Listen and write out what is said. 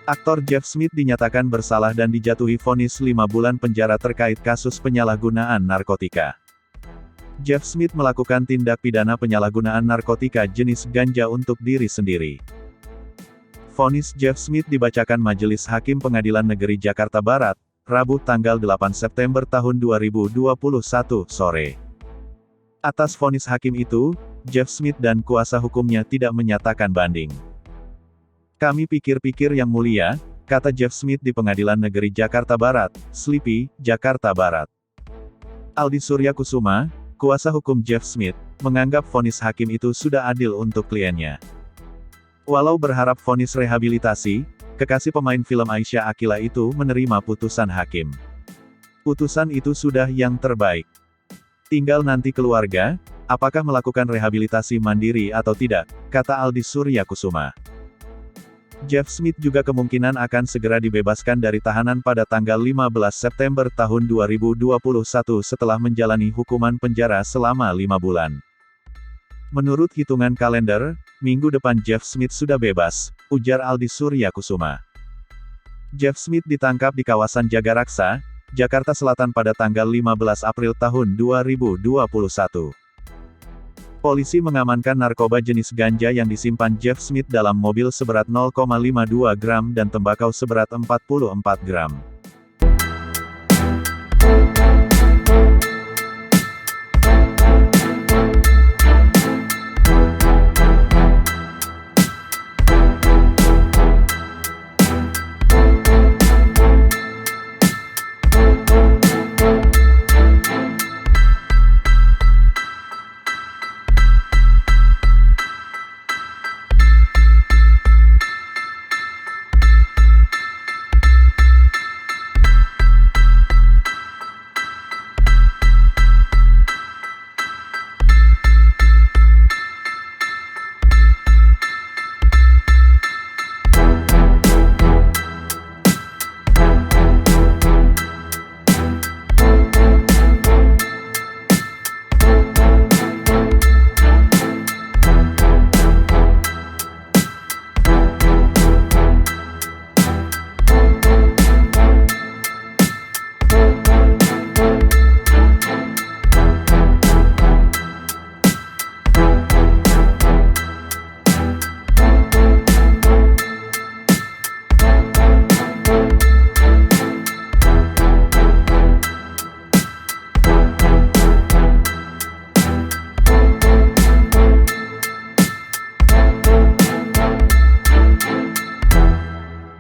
Aktor Jeff Smith dinyatakan bersalah dan dijatuhi vonis 5 bulan penjara terkait kasus penyalahgunaan narkotika. Jeff Smith melakukan tindak pidana penyalahgunaan narkotika jenis ganja untuk diri sendiri. Vonis Jeff Smith dibacakan Majelis Hakim Pengadilan Negeri Jakarta Barat, Rabu tanggal 8 September tahun 2021 sore. Atas vonis hakim itu, Jeff Smith dan kuasa hukumnya tidak menyatakan banding. "Kami pikir-pikir yang mulia," kata Jeff Smith di Pengadilan Negeri Jakarta Barat, Slipi, Jakarta Barat. Aldi Surya Kusuma, kuasa hukum Jeff Smith, menganggap vonis hakim itu sudah adil untuk kliennya. Walau berharap vonis rehabilitasi, kekasih pemain film Aisyah Akila itu menerima putusan hakim. Putusan itu sudah yang terbaik. Tinggal nanti keluarga, apakah melakukan rehabilitasi mandiri atau tidak, kata Aldi Surya Kusuma. Jeff Smith juga kemungkinan akan segera dibebaskan dari tahanan pada tanggal 15 September tahun 2021 setelah menjalani hukuman penjara selama 5 bulan. Menurut hitungan kalender, minggu depan Jeff Smith sudah bebas, ujar Aldi Surya Kusuma. Jeff Smith ditangkap di kawasan Jagaraksa, Jakarta Selatan pada tanggal 15 April tahun 2021. Polisi mengamankan narkoba jenis ganja yang disimpan Jeff Smith dalam mobil seberat 0,52 gram dan tembakau seberat 44 gram.